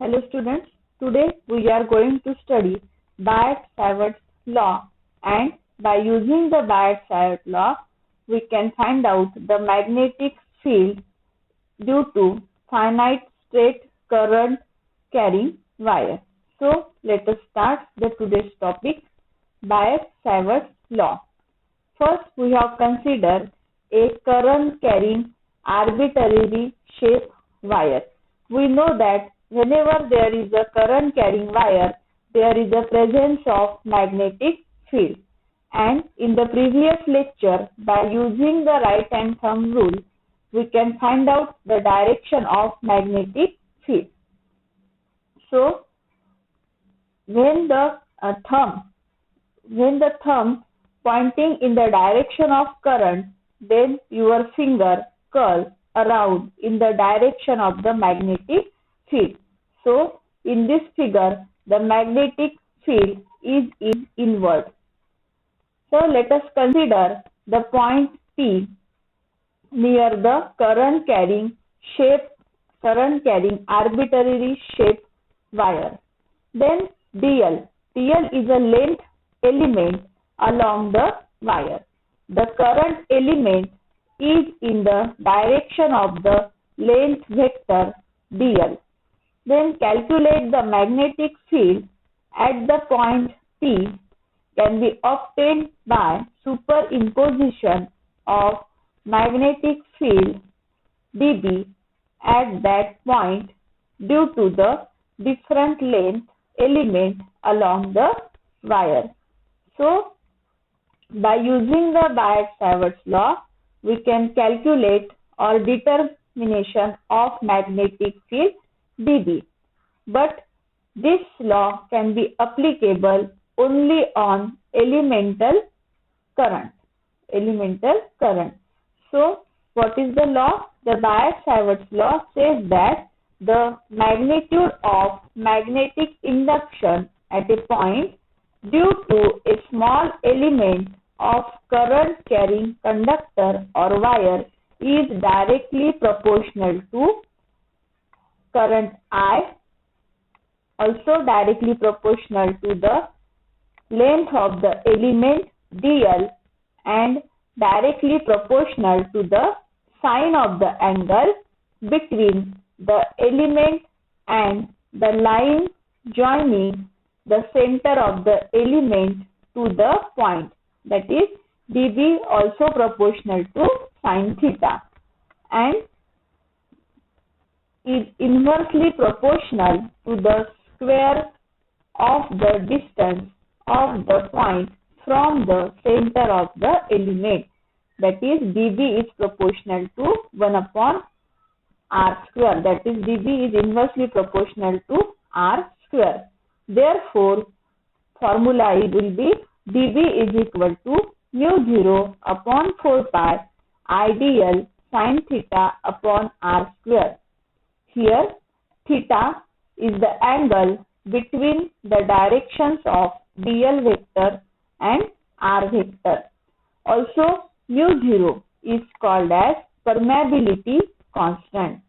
Hello students, today we are going to study Biot-Savart's law, and by using the Biot-Savart law we can find out the magnetic field due to finite straight current carrying wire. So let us start the today's topic, Biot-Savart's law. First we have considered a current carrying arbitrary shaped wire. We know that whenever there is a current carrying wire, there is a presence of magnetic field. And in the previous lecture, by using the right hand thumb rule, we can find out the direction of magnetic field. So, when the thumb pointing in the direction of current, then your finger curl around in the direction of the magnetic field. So, in this figure, the magnetic field is in inward. So, let us consider the point P near the current carrying arbitrary shaped wire. Then DL. DL is a length element along the wire. The current element is in the direction of the length vector DL. Then calculate the magnetic field at the point P can be obtained by superimposition of magnetic field dB at that point due to the different length element along the wire. So, by using the Biot-Savart's law, we can calculate or determination of magnetic field dB. But this law can be applicable only on elemental current. So, what is the law? The Biot-Savart's law says that the magnitude of magnetic induction at a point due to a small element of current carrying conductor or wire is directly proportional to current I, also directly proportional to the length of the element dl, and directly proportional to the sine of the angle between the element and the line joining the center of the element to the point, that is dB also proportional to sine theta, and is inversely proportional to the square of the distance of the point from the center of the element, that is dB is proportional to 1 upon r square, that is dB is inversely proportional to r square. Therefore, formula will be dB is equal to mu 0 upon 4 pi IDL sine theta upon r square. Here, theta is the angle between the directions of dl vector and r vector. Also, mu 0 is called as permeability constant.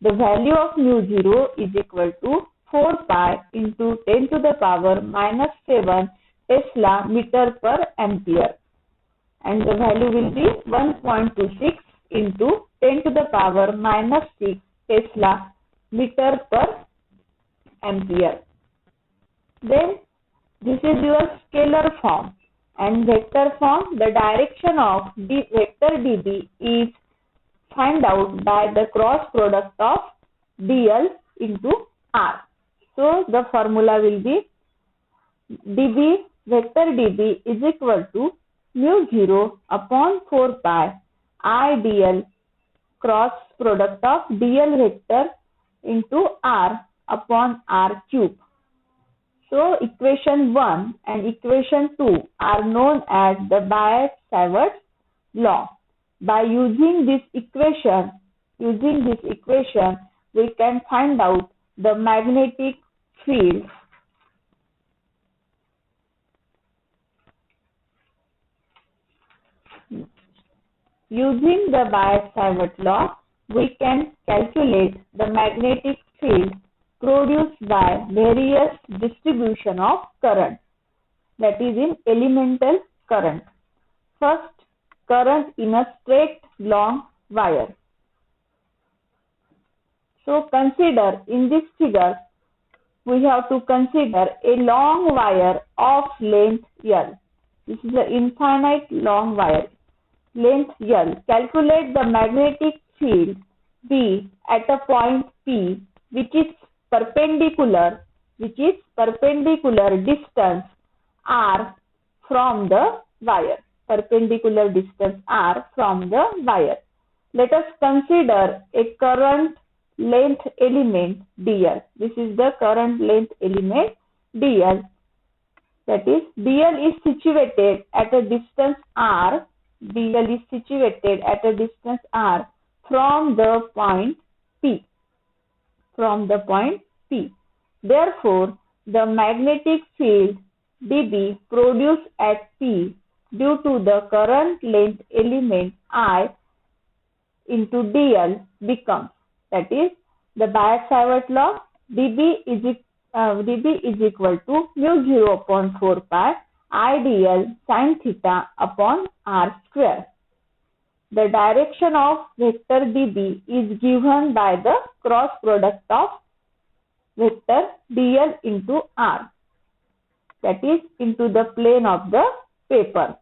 The value of mu 0 is equal to 4 pi into 10 to the power minus 7 Tesla meter per ampere, and the value will be 1.26 into 10 to the power minus 6 Tesla meter per ampere. Then this is your scalar form, and vector form, the direction of vector dB is find out by the cross product of dl into r. So the formula will be vector dB is equal to mu 0 upon 4 pi I dl cross product of dl vector into r upon r cube. So equation 1 and equation 2 are known as the Biot-Savart's law. By using this equation, we can find out the magnetic field using the Biot-Savart law. We can calculate the magnetic field produced by various distribution of current, that is in elemental current. First, current in a straight long wire. So consider in this figure, we have to consider a long wire of length L. This is an infinite long wire, length L. Calculate the magnetic field B at a point P, which is perpendicular distance R from the wire. Perpendicular distance R from the wire. Let us consider a current length element dl. This is the current length element dl. That is, dl is situated at a distance r. dl is situated at a distance r from the point P. From the point P. Therefore, the magnetic field dB produced at P due to the current length element I into dl becomes, that is, the Biot-Savart law, dB is equal to mu 0 upon 4 pi I dl sin theta upon r square. The direction of vector dB is given by the cross product of vector dl into r, that is into the plane of the paper.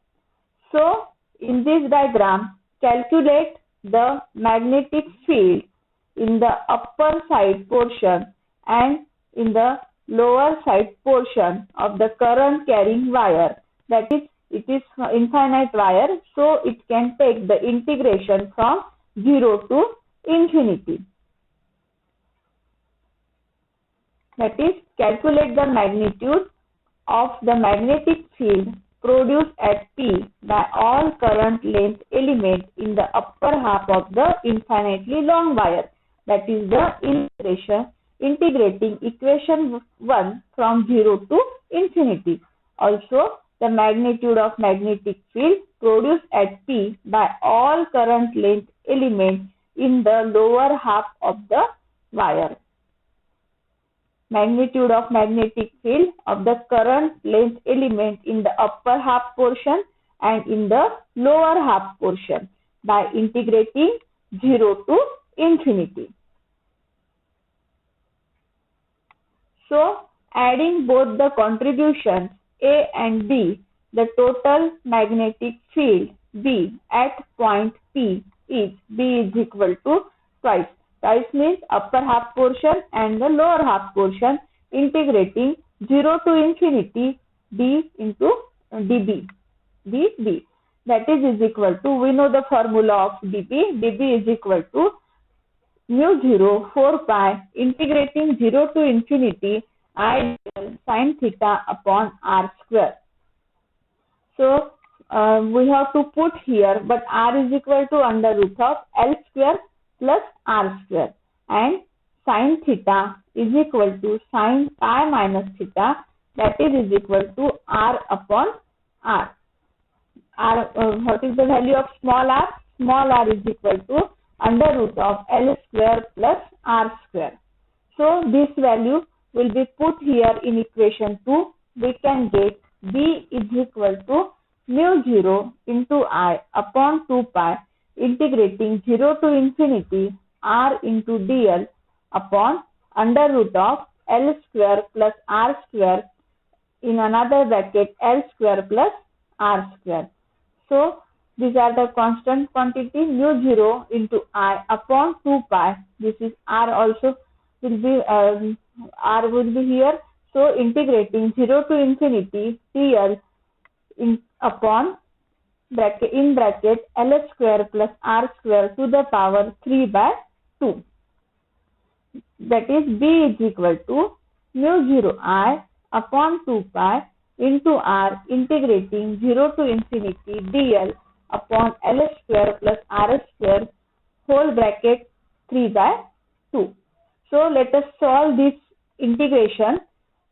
So, in this diagram, calculate the magnetic field in the upper side portion and in the lower side portion of the current carrying wire. That is, it is infinite wire, so it can take the integration from 0 to infinity. That is, calculate the magnitude of the magnetic field produced at P by all current length elements in the upper half of the infinitely long wire. That is the integrating equation 1 from 0 to infinity. Also, the magnitude of magnetic field produced at P by all current length elements in the lower half of the wire. Magnitude of magnetic field of the current length element in the upper half portion and in the lower half portion by integrating 0 to infinity. So, adding both the contributions A and B, the total magnetic field B at point P is B is equal to twice. Twice means upper half portion and the lower half portion, integrating 0 to infinity d into dB. dB. That is equal to, we know the formula of dB. dB is equal to mu 0 4 pi integrating 0 to infinity I sin theta upon r square. So, we have to put here, but r is equal to under root of L square plus r square, and sin theta is equal to sin pi minus theta, that is equal to r upon r. What is the value of small r? Small r is equal to under root of L square plus r square. So, this value will be put here in equation 2. We can get B is equal to mu 0 into I upon 2 pi integrating 0 to infinity r into dl upon under root of L square plus r square in another bracket L square plus r square. So, these are the constant quantity mu 0 into I upon 2 pi. This is r also will be r will be here. So, integrating 0 to infinity dl upon bracket in bracket L square plus r square to the power 3 by 2. That is, B is equal to mu 0 I upon 2 pi into r integrating 0 to infinity dl upon L square plus r square whole bracket 3 by 2. So, let us solve this integration.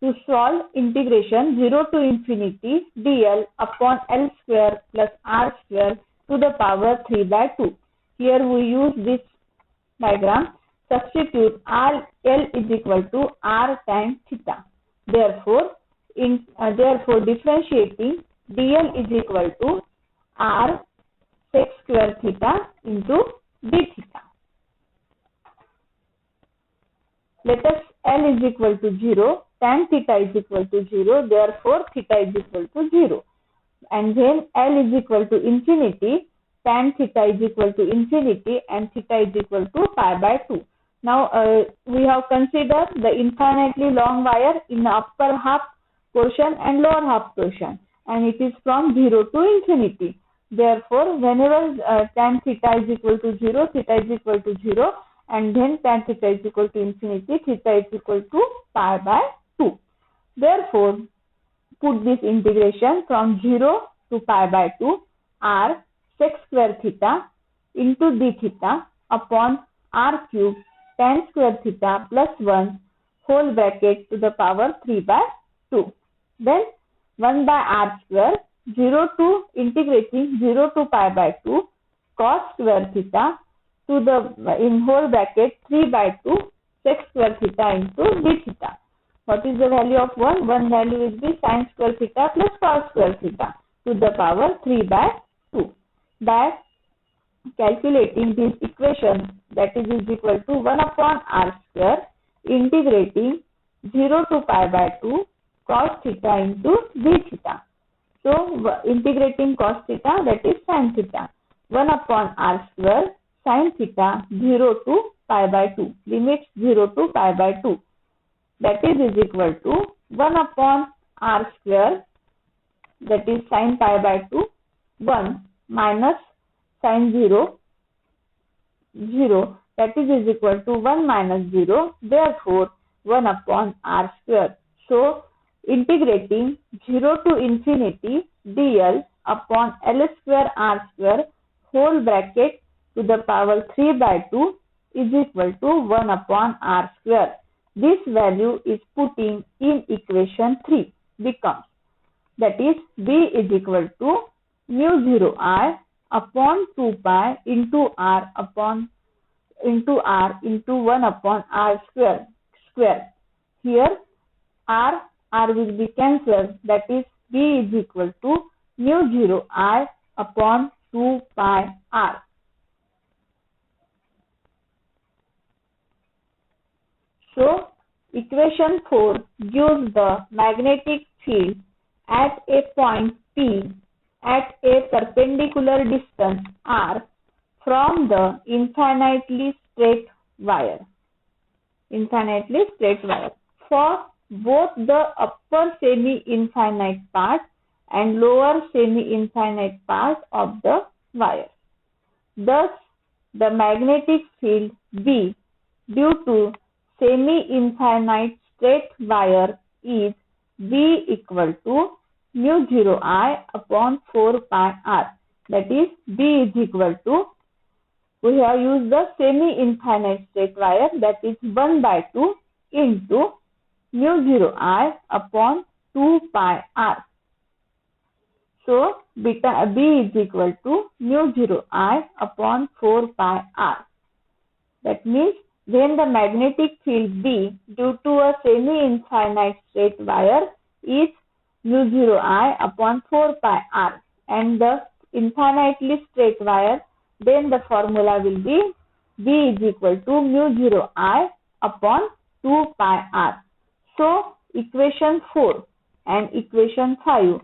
To solve integration 0 to infinity dl upon L square plus r square to the power 3 by 2. Here we use this diagram. substitute L is equal to R tan theta. Therefore, differentiating dl is equal to R sec square theta into d theta. Let us L is equal to 0, tan theta is equal to 0, therefore theta is equal to 0. And then L is equal to infinity, tan theta is equal to infinity, and theta is equal to pi by 2. Now we have considered the infinitely long wire in the upper half portion and lower half portion, and it is from 0 to infinity. Therefore, whenever tan theta is equal to 0, theta is equal to 0, and then tan theta is equal to infinity, theta is equal to pi by 2. Therefore, put this integration from 0 to pi by 2 r sec square theta into d theta upon r cube tan square theta plus 1 whole bracket to the power 3 by 2. Then 1 by r square 0 to integrating 0 to pi by 2 cos square theta to the in whole bracket 3 by 2 sec square theta into d theta. What is the value of 1? 1 value will be sin square theta plus cos square theta to the power 3 by 2. By calculating this equation, that is equal to 1 upon r square integrating 0 to pi by 2 cos theta into d theta. So integrating cos theta, that is sin theta. 1 upon r square sin theta 0 to pi by 2, limits 0 to pi by 2. That is equal to 1 upon r square, that is sin pi by 2, 1 minus sin 0, 0, that is equal to 1 minus 0, therefore 1 upon r square. So integrating 0 to infinity dl upon L square r square whole bracket to the power 3 by 2 is equal to 1 upon r square. This value is putting in equation 3 becomes, that is b is equal to mu 0 I upon 2 pi into r into 1 upon r square. Here r will be cancelled, that is b is equal to mu 0 I upon 2 pi r. So equation 4 gives the magnetic field at a point P at a perpendicular distance r from the infinitely straight wire. For both the upper semi-infinite part and lower semi-infinite part of the wire. Thus, the magnetic field B due to semi-infinite straight wire is B equal to mu 0 I upon 4 pi r. That is B is equal to, we have used the semi-infinite straight wire, that is 1 by 2 into mu 0 I upon 2 pi r. So B is equal to mu 0 I upon 4 pi r. That means when the magnetic field B due to a semi-infinite straight wire is mu 0 I upon 4 pi r and the infinitely straight wire, then the formula will be B is equal to mu 0 I upon 2 pi r. So equation 4 and equation 5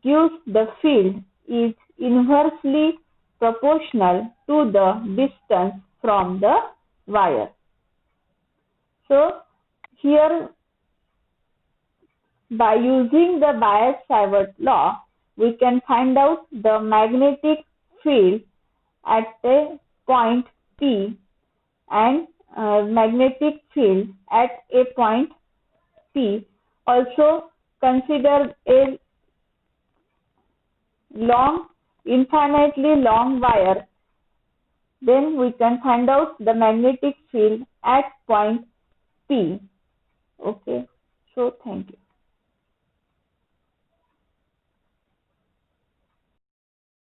gives the field is inversely proportional to the distance from the wire. So here, by using the Biot-Savart law, we can find out the magnetic field at a point P and magnetic field at a point P. Also consider a infinitely long wire. Then we can find out the magnetic field at point P. Okay, so thank you.